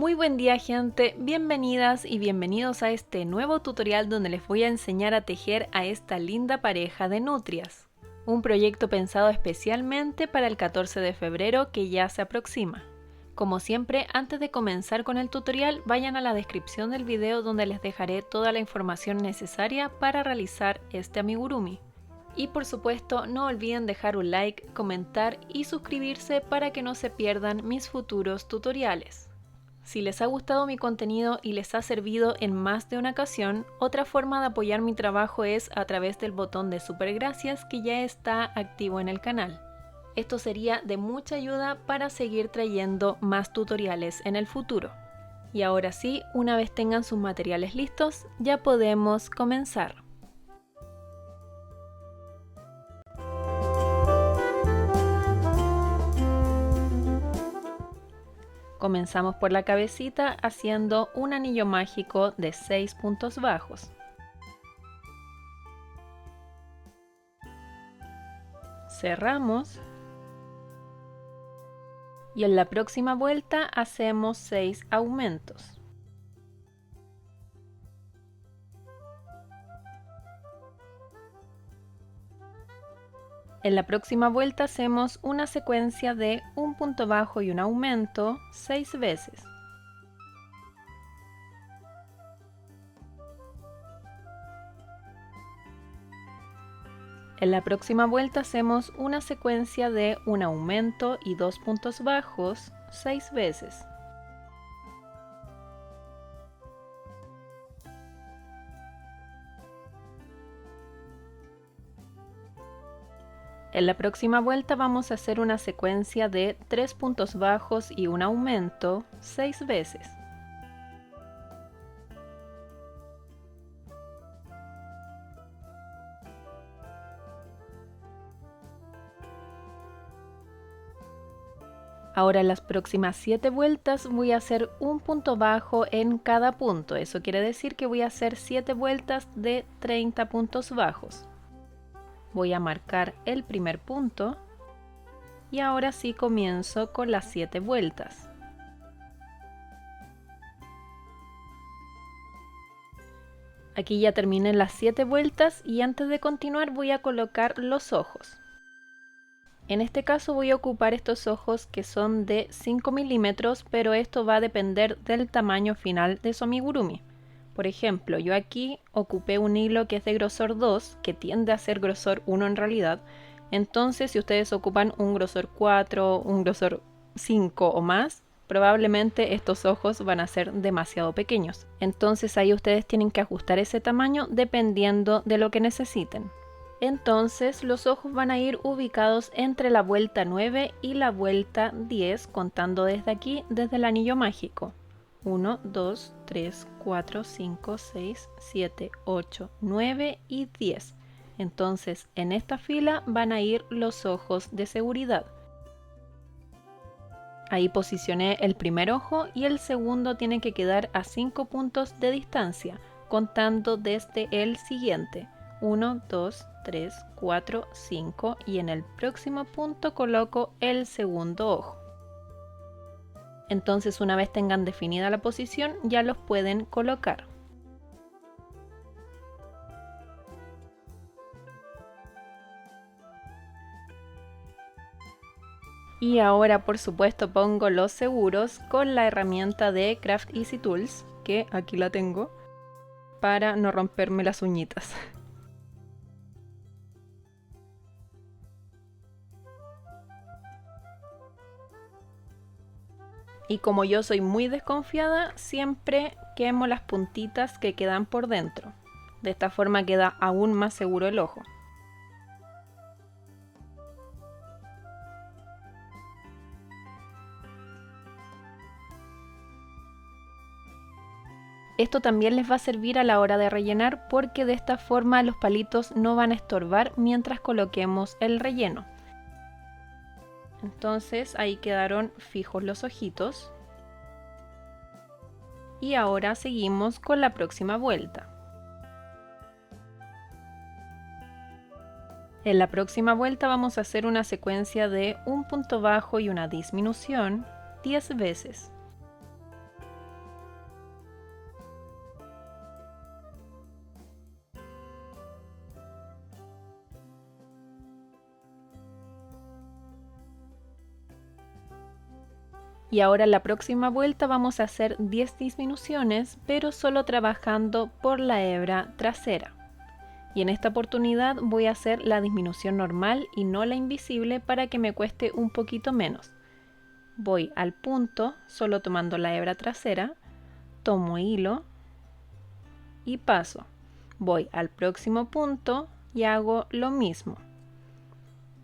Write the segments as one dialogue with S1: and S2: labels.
S1: Muy buen día, gente, bienvenidas y bienvenidos a este nuevo tutorial donde les voy a enseñar a tejer a esta linda pareja de nutrias. Un proyecto pensado especialmente para el 14 de febrero que ya se aproxima. Como siempre, antes de comenzar con el tutorial, vayan a la descripción del video donde les dejaré toda la información necesaria para realizar este amigurumi. Y por supuesto, no olviden dejar un like, comentar y suscribirse para que no se pierdan mis futuros tutoriales. Si les ha gustado mi contenido y les ha servido en más de una ocasión, otra forma de apoyar mi trabajo es a través del botón de super gracias que ya está activo en el canal. Esto sería de mucha ayuda para seguir trayendo más tutoriales en el futuro. Y ahora sí, una vez tengan sus materiales listos, ya podemos comenzar. Comenzamos por la cabecita haciendo un anillo mágico de 6 puntos bajos. Cerramos. Y en la próxima vuelta hacemos 6 aumentos. En la próxima vuelta hacemos una secuencia de un punto bajo y un aumento 6 veces. En la próxima vuelta hacemos una secuencia de un aumento y 2 puntos bajos 6 veces. En la próxima vuelta vamos a hacer una secuencia de 3 puntos bajos y un aumento 6 veces. Ahora en las próximas 7 vueltas voy a hacer un punto bajo en cada punto. Eso quiere decir que voy a hacer 7 vueltas de 30 puntos bajos. Voy a marcar el primer punto y ahora sí comienzo con las 7 vueltas. Aquí ya terminé las 7 vueltas y antes de continuar voy a colocar los ojos. En este caso voy a ocupar estos ojos que son de 5 milímetros, pero esto va a depender del tamaño final de su amigurumi. Por ejemplo, yo aquí ocupé un hilo que es de grosor 2, que tiende a ser grosor 1 en realidad. Entonces, si ustedes ocupan un grosor 4, un grosor 5 o más, probablemente estos ojos van a ser demasiado pequeños. Entonces ahí ustedes tienen que ajustar ese tamaño dependiendo de lo que necesiten. Entonces los ojos van a ir ubicados entre la vuelta 9 y la vuelta 10, contando desde aquí, desde el anillo mágico. 1, 2, 3, 4, 5, 6, 7, 8, 9 y 10. Entonces en esta fila van a ir los ojos de seguridad. Ahí posicioné el primer ojo y el segundo tiene que quedar a 5 puntos de distancia, contando desde el siguiente. 1, 2, 3, 4, 5 y en el próximo punto coloco el segundo ojo. Entonces una vez tengan definida la posición ya los pueden colocar. Y ahora por supuesto pongo los seguros con la herramienta de Craft Easy Tools, que aquí la tengo, para no romperme las uñitas. Y como yo soy muy desconfiada, siempre quemo las puntitas que quedan por dentro. De esta forma queda aún más seguro el ojo. Esto también les va a servir a la hora de rellenar porque de esta forma los palitos no van a estorbar mientras coloquemos el relleno. Entonces ahí quedaron fijos los ojitos. Y ahora seguimos con la próxima vuelta. En la próxima vuelta vamos a hacer una secuencia de un punto bajo y una disminución 10 veces. Y ahora en la próxima vuelta vamos a hacer 10 disminuciones, pero solo trabajando por la hebra trasera. Y en esta oportunidad voy a hacer la disminución normal y no la invisible para que me cueste un poquito menos. Voy al punto, solo tomando la hebra trasera, tomo hilo y paso. Voy al próximo punto y hago lo mismo.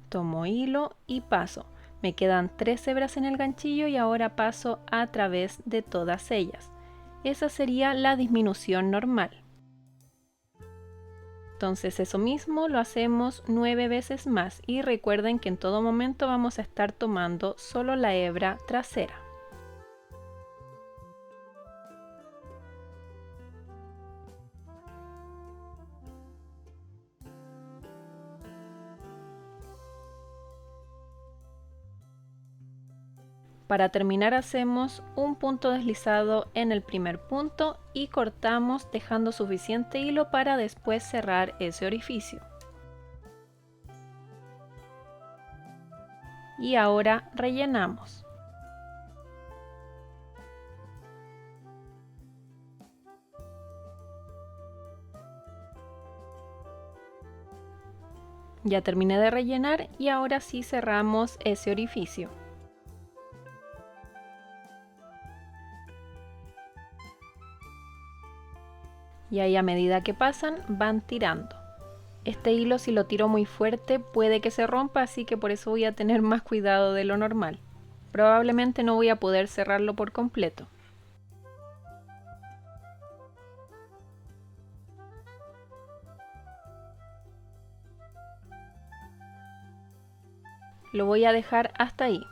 S1: Tomo hilo y paso. Me quedan 3 hebras en el ganchillo y ahora paso a través de todas ellas. Esa sería la disminución normal. Entonces eso mismo lo hacemos 9 veces más y recuerden que en todo momento vamos a estar tomando solo la hebra trasera. Para terminar hacemos un punto deslizado en el primer punto y cortamos dejando suficiente hilo para después cerrar ese orificio. Y ahora rellenamos. Ya terminé de rellenar y ahora sí cerramos ese orificio. Y ahí a medida que pasan van tirando. Este hilo si lo tiro muy fuerte puede que se rompa, así que por eso voy a tener más cuidado de lo normal. Probablemente no voy a poder cerrarlo por completo. Lo voy a dejar hasta ahí.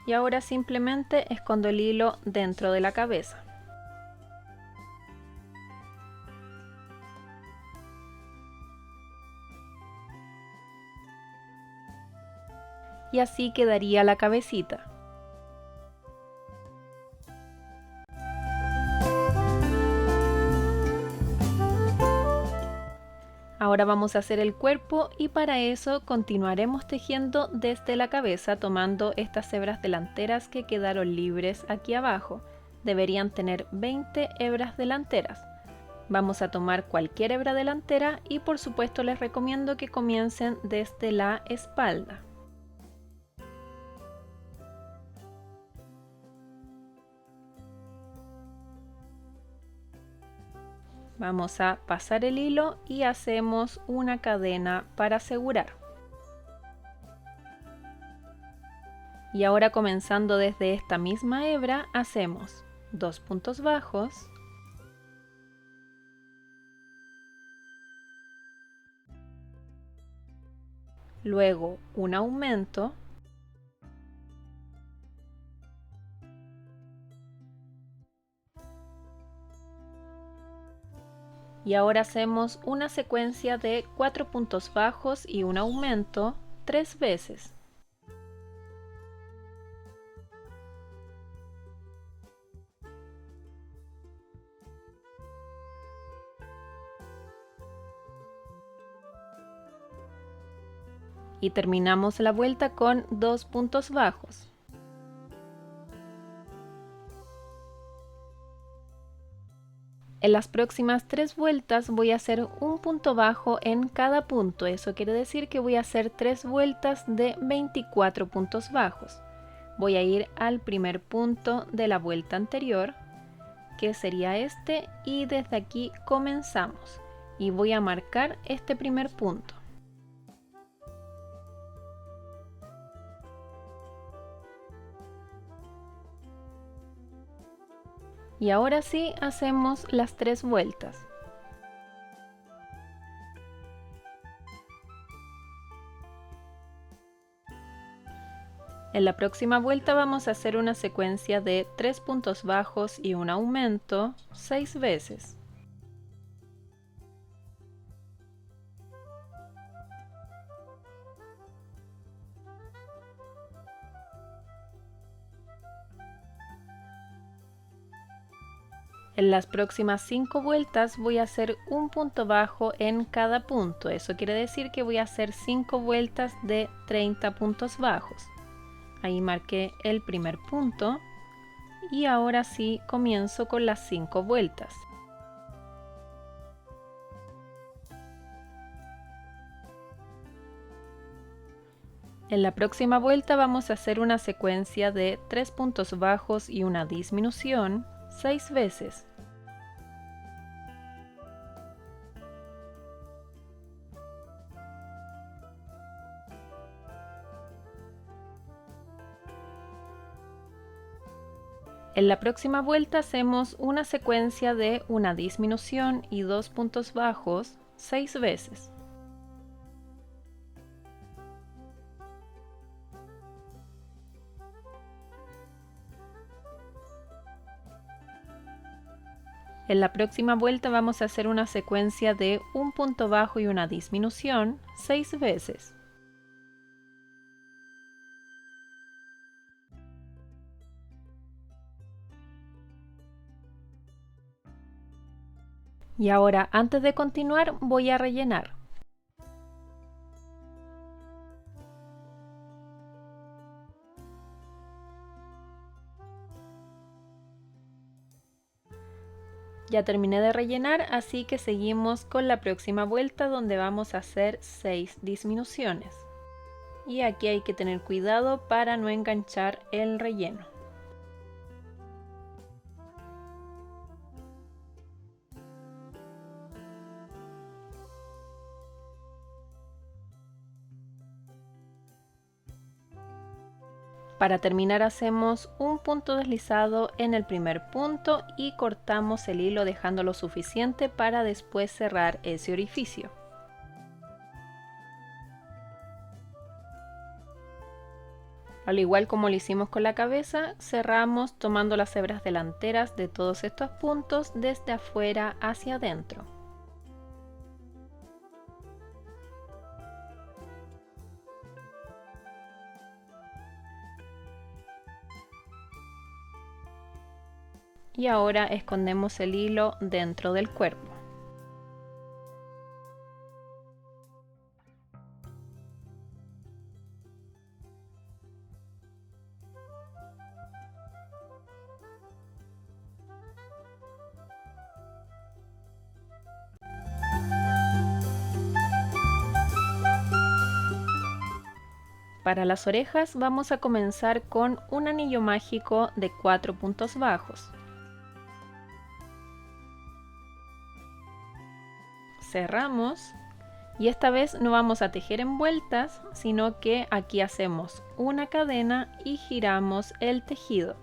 S1: Y ahora simplemente escondo el hilo dentro de la cabeza. Y así quedaría la cabecita. Ahora vamos a hacer el cuerpo y para eso continuaremos tejiendo desde la cabeza tomando estas hebras delanteras que quedaron libres aquí abajo. Deberían tener 20 hebras delanteras. Vamos a tomar cualquier hebra delantera y por supuesto les recomiendo que comiencen desde la espalda. Vamos a pasar el hilo y hacemos una cadena para asegurar. Y ahora comenzando desde esta misma hebra hacemos 2 puntos bajos, luego un aumento, y ahora hacemos una secuencia de 4 puntos bajos y un aumento 3 veces. Y terminamos la vuelta con 2 puntos bajos. En las próximas 3 vueltas voy a hacer un punto bajo en cada punto. Eso quiere decir que voy a hacer 3 vueltas de 24 puntos bajos. Voy a ir al primer punto de la vuelta anterior, que sería este, y desde aquí comenzamos. Y voy a marcar este primer punto. Y ahora sí hacemos las 3 vueltas. En la próxima vuelta vamos a hacer una secuencia de 3 puntos bajos y un aumento 6 veces. En las próximas 5 vueltas voy a hacer un punto bajo en cada punto. Eso quiere decir que voy a hacer 5 vueltas de 30 puntos bajos. Ahí marqué el primer punto y ahora sí comienzo con las 5 vueltas. En la próxima vuelta vamos a hacer una secuencia de 3 puntos bajos y una disminución 6 veces. En la próxima vuelta hacemos una secuencia de una disminución y 2 puntos bajos 6 veces. En la próxima vuelta vamos a hacer una secuencia de un punto bajo y una disminución 6 veces. Y ahora, antes de continuar, voy a rellenar. Ya terminé de rellenar, así que seguimos con la próxima vuelta donde vamos a hacer 6 disminuciones. Y aquí hay que tener cuidado para no enganchar el relleno. Para terminar hacemos un punto deslizado en el primer punto y cortamos el hilo dejando lo suficiente para después cerrar ese orificio. Al igual como lo hicimos con la cabeza, cerramos tomando las hebras delanteras de todos estos puntos desde afuera hacia adentro. Y ahora escondemos el hilo dentro del cuerpo. Para las orejas vamos a comenzar con un anillo mágico de 4 puntos bajos. Cerramos y esta vez no vamos a tejer en vueltas, sino que aquí hacemos una cadena y giramos el tejido.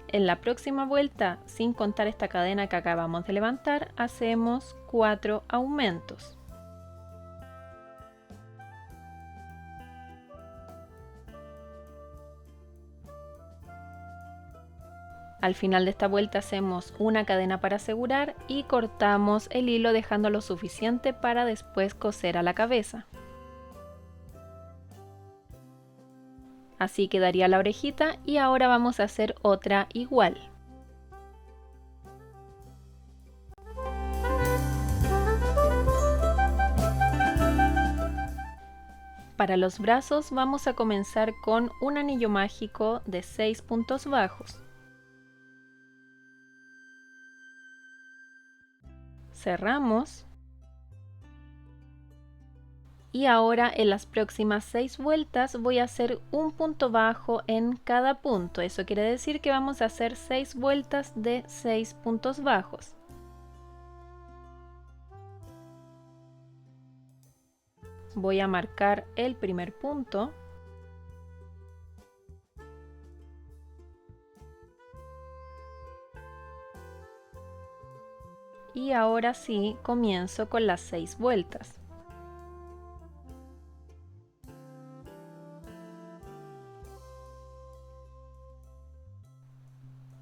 S1: En la próxima vuelta, sin contar esta cadena que acabamos de levantar, hacemos 4 aumentos. Al final de esta vuelta hacemos una cadena para asegurar y cortamos el hilo dejando lo suficiente para después coser a la cabeza. Así quedaría la orejita y ahora vamos a hacer otra igual. Para los brazos vamos a comenzar con un anillo mágico de 6 puntos bajos. Cerramos y ahora en las próximas 6 vueltas voy a hacer un punto bajo en cada punto. Eso quiere decir que vamos a hacer 6 vueltas de 6 puntos bajos. Voy a marcar el primer punto. Y ahora sí comienzo con las 6 vueltas.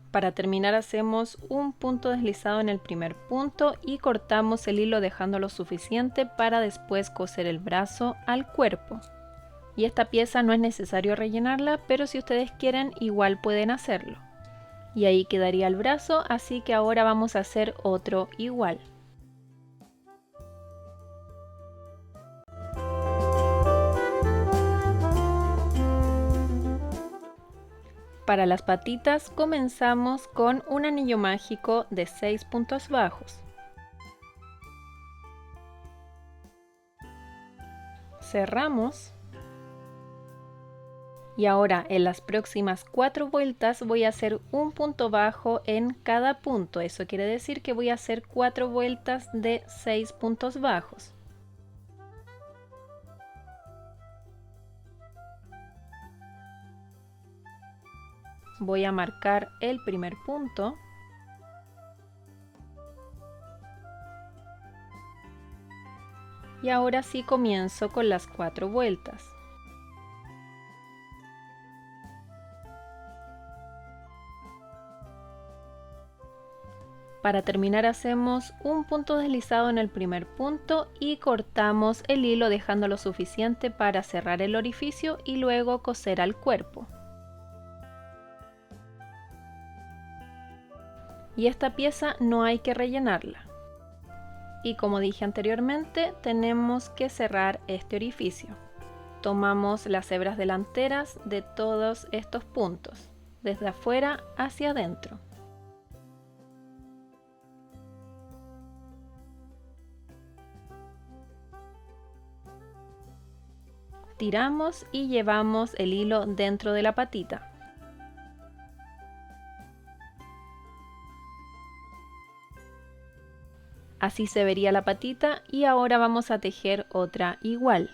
S1: Para terminar hacemos un punto deslizado en el primer punto y cortamos el hilo dejando lo suficiente para después coser el brazo al cuerpo. Y esta pieza no es necesario rellenarla, pero si ustedes quieren igual pueden hacerlo. Y ahí quedaría el brazo, así que ahora vamos a hacer otro igual. Para las patitas comenzamos con un anillo mágico de 6 puntos bajos. Cerramos. Y ahora en las próximas 4 vueltas voy a hacer un punto bajo en cada punto. Eso quiere decir que voy a hacer 4 vueltas de 6 puntos bajos. Voy a marcar el primer punto. Y ahora sí comienzo con las 4 vueltas. Para terminar hacemos un punto deslizado en el primer punto y cortamos el hilo dejando lo suficiente para cerrar el orificio y luego coser al cuerpo. Y esta pieza no hay que rellenarla. Y como dije anteriormente, tenemos que cerrar este orificio. Tomamos las hebras delanteras de todos estos puntos, desde afuera hacia adentro. Tiramos y llevamos el hilo dentro de la patita. Así se vería la patita y ahora vamos a tejer otra igual.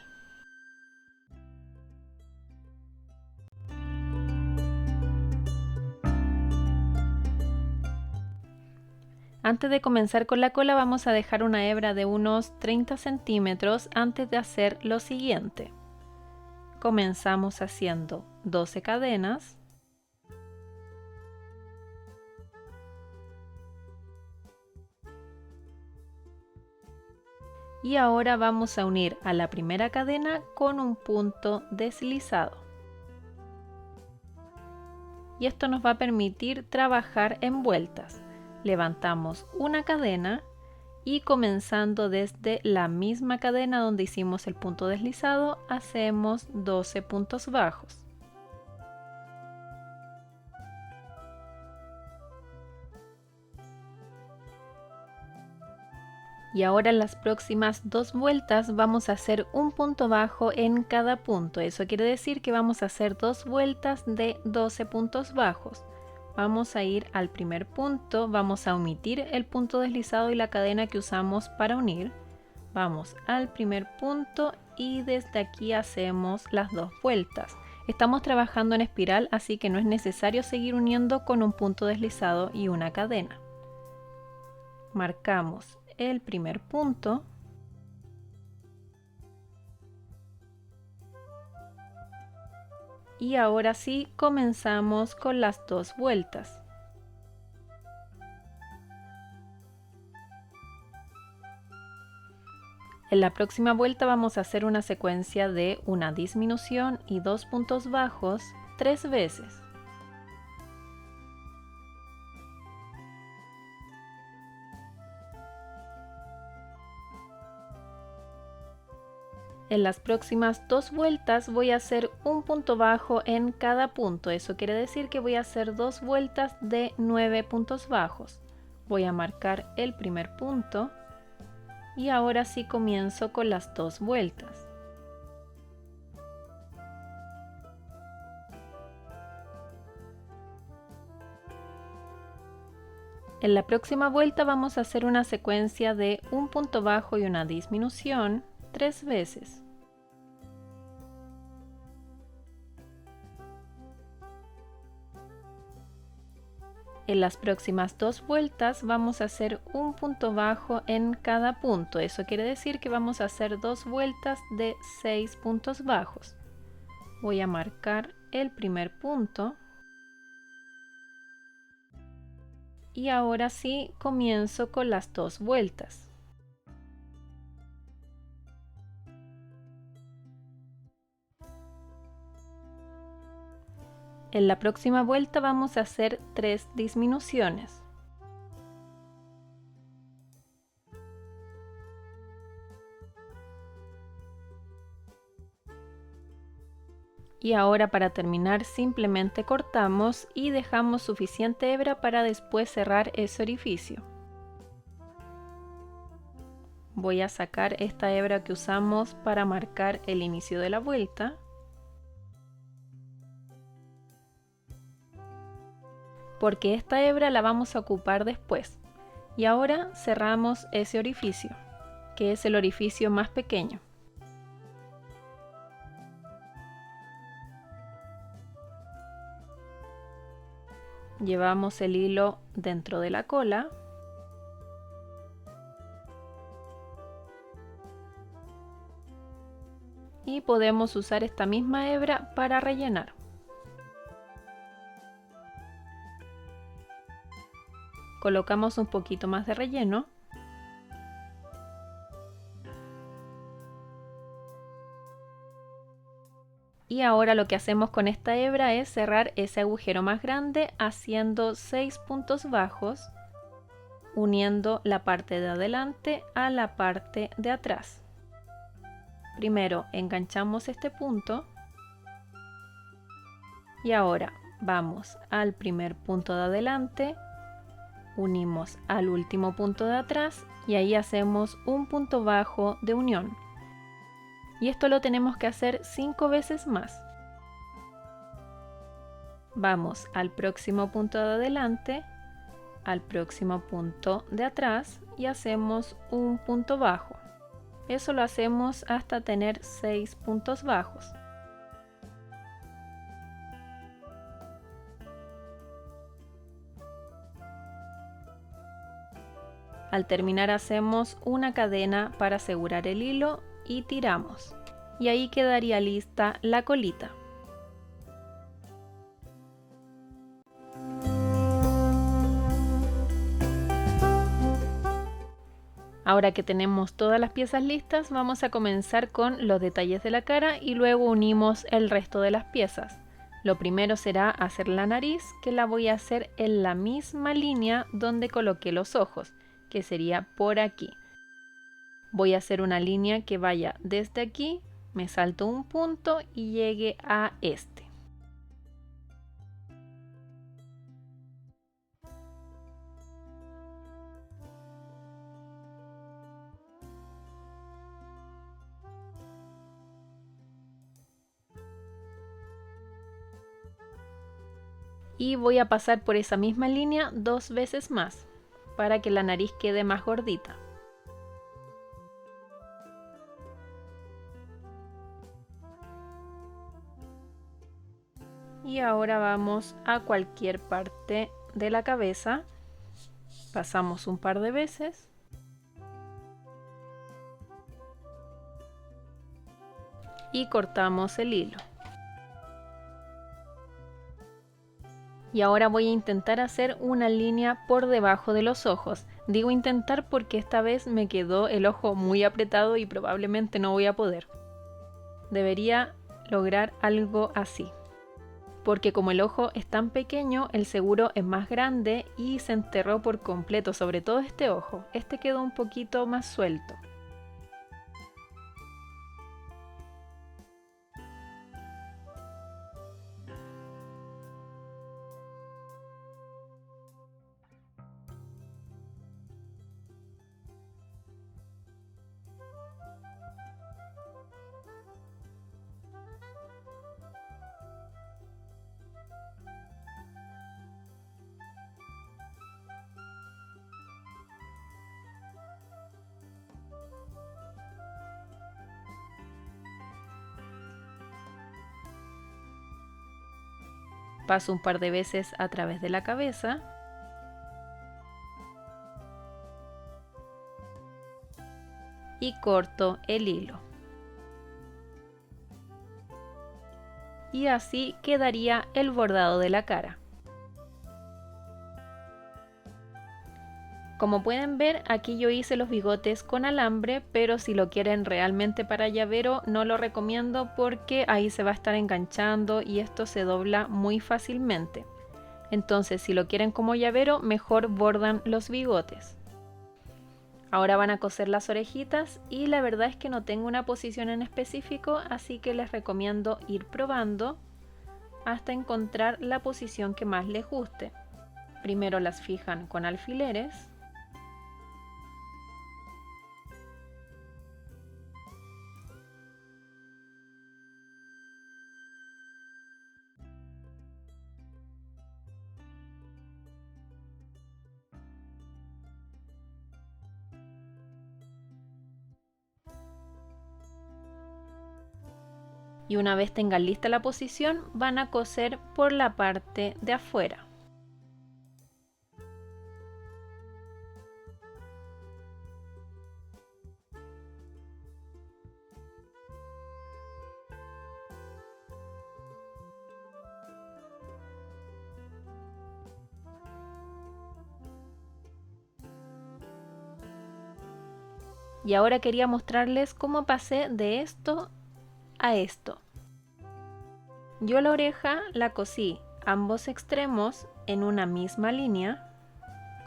S1: Antes de comenzar con la cola vamos a dejar una hebra de unos 30 centímetros antes de hacer lo siguiente. Comenzamos haciendo 12 cadenas. Y ahora vamos a unir a la primera cadena con un punto deslizado. Y esto nos va a permitir trabajar en vueltas. Levantamos una cadena y comenzando desde la misma cadena donde hicimos el punto deslizado, hacemos 12 puntos bajos. Y ahora en las próximas 2 vueltas vamos a hacer un punto bajo en cada punto. Eso quiere decir que vamos a hacer 2 vueltas de 12 puntos bajos. Vamos a ir al primer punto, vamos a omitir el punto deslizado y la cadena que usamos para unir. Vamos al primer punto y desde aquí hacemos las 2 vueltas. Estamos trabajando en espiral, así que no es necesario seguir uniendo con un punto deslizado y una cadena. Marcamos el primer punto y ahora sí comenzamos con las 2 vueltas. En la próxima vuelta vamos a hacer una secuencia de una disminución y 2 puntos bajos 3 veces. En las próximas 2 vueltas voy a hacer un punto bajo en cada punto. Eso quiere decir que voy a hacer 2 vueltas de 9 puntos bajos. Voy a marcar el primer punto y ahora sí comienzo con las 2 vueltas. En la próxima vuelta vamos a hacer una secuencia de un punto bajo y una disminución 3 veces. En las próximas 2 vueltas vamos a hacer un punto bajo en cada punto. Eso quiere decir que vamos a hacer 2 vueltas de 6 puntos bajos. Voy a marcar el primer punto. Y ahora sí comienzo con las 2 vueltas. En la próxima vuelta vamos a hacer 3 disminuciones. Y ahora para terminar simplemente cortamos y dejamos suficiente hebra para después cerrar ese orificio. Voy a sacar esta hebra que usamos para marcar el inicio de la vuelta. Porque esta hebra la vamos a ocupar después. Y ahora cerramos ese orificio, que es el orificio más pequeño. Llevamos el hilo dentro de la cola. Y podemos usar esta misma hebra para rellenar. Colocamos un poquito más de relleno. Y ahora lo que hacemos con esta hebra es cerrar ese agujero más grande haciendo 6 puntos bajos, uniendo la parte de adelante a la parte de atrás. Primero enganchamos este punto y ahora vamos al primer punto de adelante, unimos al último punto de atrás y ahí hacemos un punto bajo de unión. Y esto lo tenemos que hacer 5 veces más. Vamos al próximo punto de adelante, al próximo punto de atrás y hacemos un punto bajo. Eso lo hacemos hasta tener 6 puntos bajos. Al terminar hacemos una cadena para asegurar el hilo y tiramos. Y ahí quedaría lista la colita. Ahora que tenemos todas las piezas listas, vamos a comenzar con los detalles de la cara y luego unimos el resto de las piezas. Lo primero será hacer la nariz, que la voy a hacer en la misma línea donde coloqué los ojos, que sería por aquí. Voy a hacer una línea que vaya desde aquí, me salto un punto y llegue a este. Y voy a pasar por esa misma línea 2 veces más, para que la nariz quede más gordita. Y ahora vamos a cualquier parte de la cabeza, pasamos un par de veces. Y cortamos el hilo. Y ahora voy a intentar hacer una línea por debajo de los ojos. Digo intentar porque esta vez me quedó el ojo muy apretado y probablemente no voy a poder. Debería lograr algo así. Porque como el ojo es tan pequeño, el seguro es más grande y se enterró por completo, sobre todo este ojo. Este quedó un poquito más suelto. Paso un par de veces a través de la cabeza. Y corto el hilo. Y así quedaría el bordado de la cara. Como pueden ver, aquí yo hice los bigotes con alambre, pero si lo quieren realmente para llavero no lo recomiendo porque ahí se va a estar enganchando y esto se dobla muy fácilmente. Entonces si lo quieren como llavero, mejor bordan los bigotes. Ahora van a coser las orejitas y la verdad es que no tengo una posición en específico, así que les recomiendo ir probando hasta encontrar la posición que más les guste. Primero las fijan con alfileres. Y una vez tengan lista la posición, van a coser por la parte de afuera. Y ahora quería mostrarles cómo pasé de esto a esto. Yo la oreja la cosí ambos extremos en una misma línea.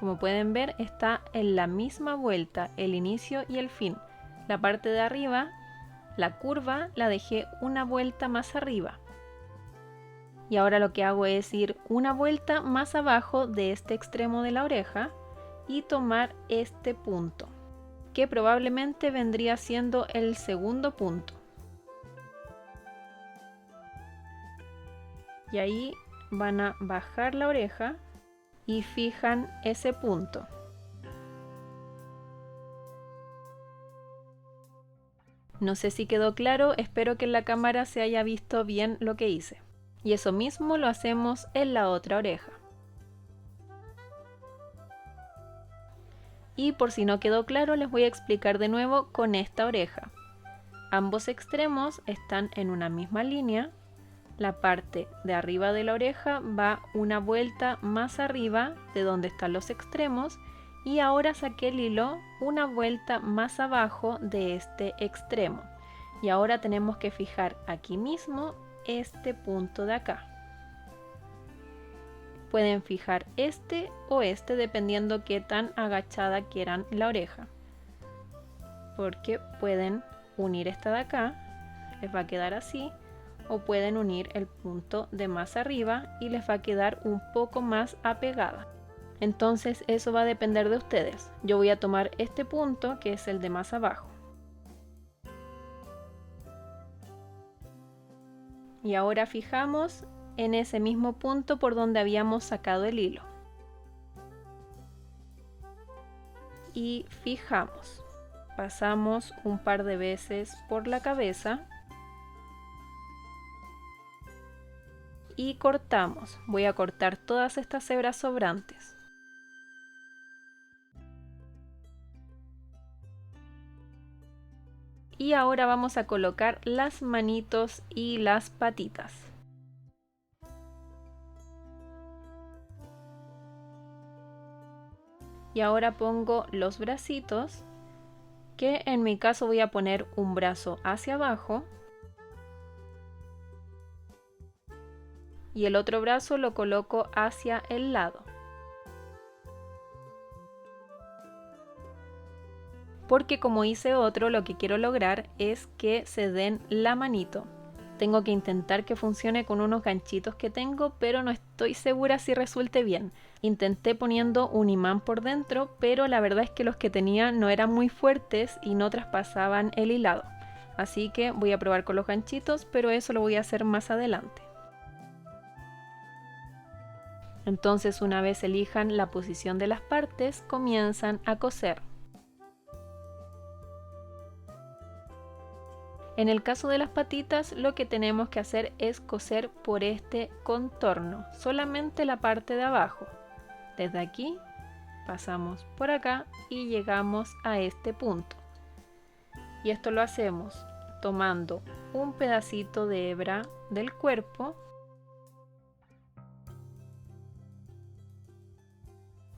S1: Como pueden ver, está en la misma vuelta el inicio y el fin. La parte de arriba, la curva, la dejé una vuelta más arriba. Y ahora lo que hago es ir una vuelta más abajo de este extremo de la oreja y tomar este punto, que probablemente vendría siendo el segundo punto. Y ahí van a bajar la oreja y fijan ese punto. No sé si quedó claro, espero que en la cámara se haya visto bien lo que hice. Y eso mismo lo hacemos en la otra oreja. Y por si no quedó claro, les voy a explicar de nuevo con esta oreja. Ambos extremos están en una misma línea. La parte de arriba de la oreja va una vuelta más arriba de donde están los extremos y ahora saqué el hilo una vuelta más abajo de este extremo. Y ahora tenemos que fijar aquí mismo este punto de acá. Pueden fijar este o este dependiendo qué tan agachada quieran la oreja. Porque pueden unir esta de acá, les va a quedar así. O pueden unir el punto de más arriba y les va a quedar un poco más apegada. Entonces eso va a depender de ustedes. Yo voy a tomar este punto que es el de más abajo. Y ahora fijamos en ese mismo punto por donde habíamos sacado el hilo. Y fijamos. Pasamos un par de veces por la cabeza. Y cortamos. Voy a cortar todas estas hebras sobrantes. Y ahora vamos a colocar las manitos y las patitas. Y ahora pongo los bracitos, que en mi caso voy a poner un brazo hacia abajo. Y el otro brazo lo coloco hacia el lado. Porque como hice otro, lo que quiero lograr es que se den la manito. Tengo que intentar que funcione con unos ganchitos que tengo, pero no estoy segura si resulte bien. Intenté poniendo un imán por dentro, pero la verdad es que los que tenía no eran muy fuertes y no traspasaban el hilado. Así que voy a probar con los ganchitos, pero eso lo voy a hacer más adelante. Entonces, una vez elijan la posición de las partes, comienzan a coser. En el caso de las patitas, lo que tenemos que hacer es coser por este contorno, solamente la parte de abajo. Desde aquí pasamos por acá y llegamos a este punto. Y esto lo hacemos tomando un pedacito de hebra del cuerpo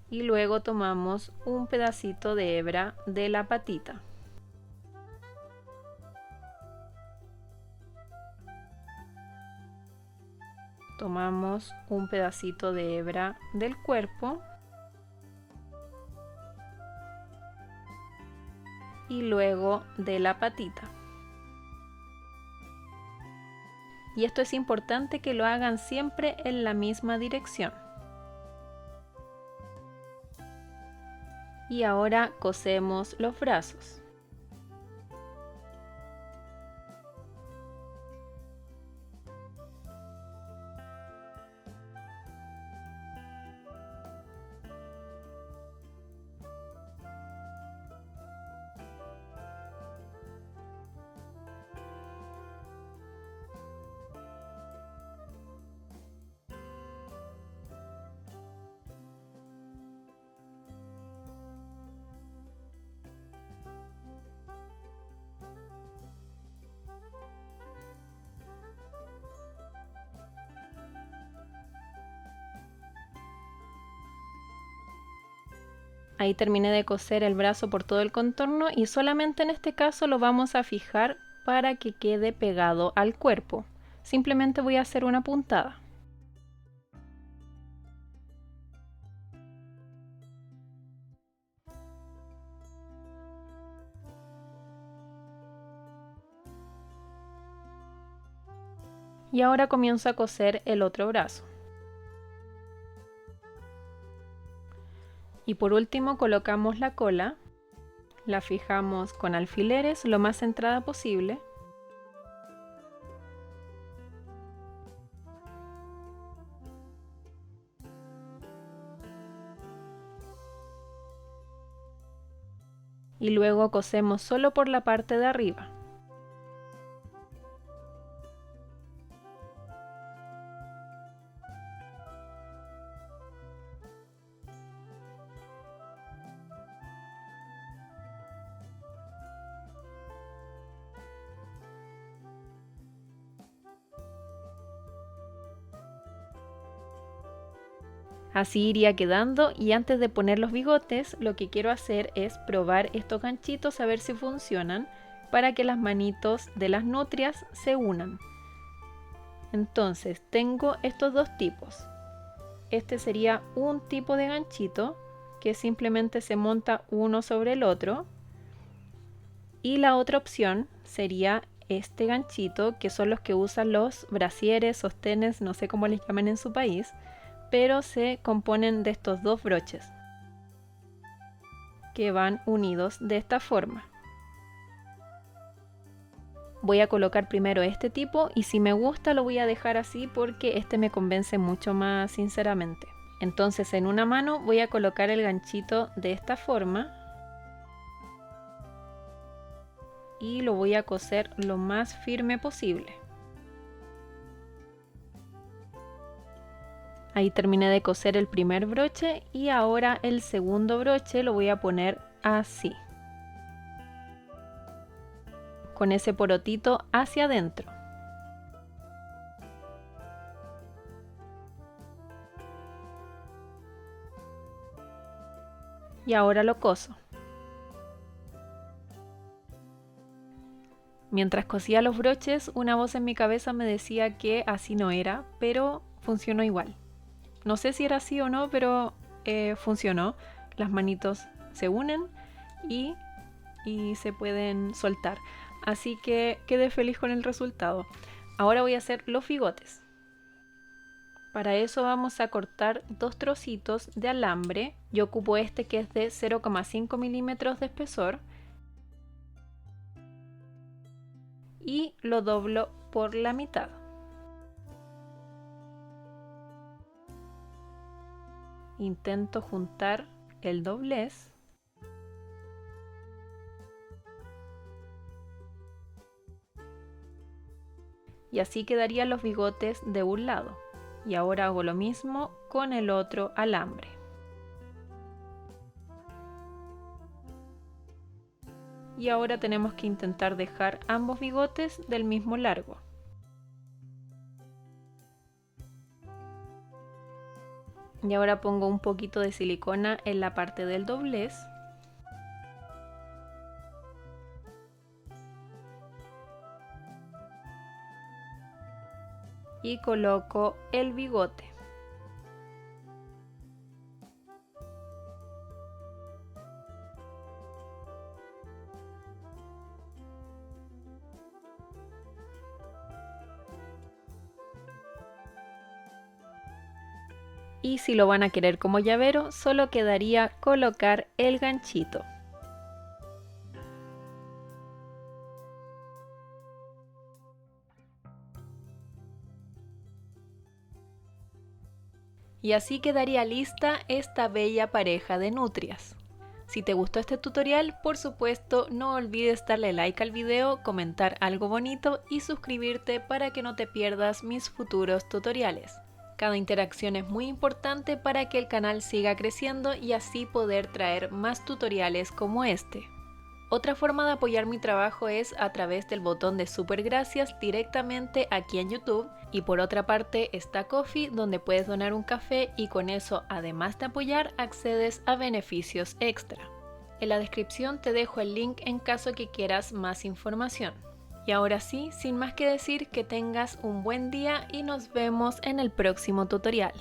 S1: y luego tomamos un pedacito de hebra de la patita. Tomamos un pedacito de hebra del cuerpo y luego de la patita. Y esto es importante que lo hagan siempre en la misma dirección. Y ahora cosemos los brazos. Ahí terminé de coser el brazo por todo el contorno y solamente en este caso lo vamos a fijar para que quede pegado al cuerpo. Simplemente voy a hacer una puntada. Y ahora comienzo a coser el otro brazo. Y por último colocamos la cola, la fijamos con alfileres lo más centrada posible. Y luego cosemos solo por la parte de arriba. Así iría quedando y antes de poner los bigotes lo que quiero hacer es probar estos ganchitos a ver si funcionan para que las manitos de las nutrias se unan. Entonces tengo estos dos tipos. Este sería un tipo de ganchito que simplemente se monta uno sobre el otro y la otra opción sería este ganchito que son los que usan los brasieres, sostenes, no sé cómo les llaman en su país, pero se componen de estos dos broches que van unidos de esta forma. Voy a colocar primero este tipo y si me gusta lo voy a dejar así porque este me convence mucho más sinceramente. Entonces en una mano voy a colocar el ganchito de esta forma y lo voy a coser lo más firme posible. Ahí terminé de coser el primer broche y ahora el segundo broche lo voy a poner así, con ese porotito hacia adentro. Y ahora lo coso. Mientras cosía los broches, una voz en mi cabeza me decía que así no era, pero funcionó igual. No sé si era así o no, pero funcionó. Las manitos se unen y se pueden soltar. Así que quedé feliz con el resultado. Ahora voy a hacer los bigotes. Para eso vamos a cortar dos trocitos de alambre. Yo ocupo este que es de 0,5 milímetros de espesor. Y lo doblo por la mitad. Intento juntar el doblez. Y así quedarían los bigotes de un lado. Y ahora hago lo mismo con el otro alambre. Y ahora tenemos que intentar dejar ambos bigotes del mismo largo. Y ahora pongo un poquito de silicona en la parte del doblez. Y coloco el bigote. y si lo van a querer como llavero, solo quedaría colocar el ganchito. Y así quedaría lista esta bella pareja de nutrias. Si te gustó este tutorial, por supuesto no olvides darle like al video, comentar algo bonito y suscribirte para que no te pierdas mis futuros tutoriales. Cada interacción es muy importante para que el canal siga creciendo y así poder traer más tutoriales como este. Otra forma de apoyar mi trabajo es a través del botón de super gracias directamente aquí en YouTube, y por otra parte está Ko-fi, donde puedes donar un café y con eso, además de apoyar, accedes a beneficios extra. En la descripción te dejo el link en caso que quieras más información. Y ahora sí, sin más que decir, que tengas un buen día y nos vemos en el próximo tutorial.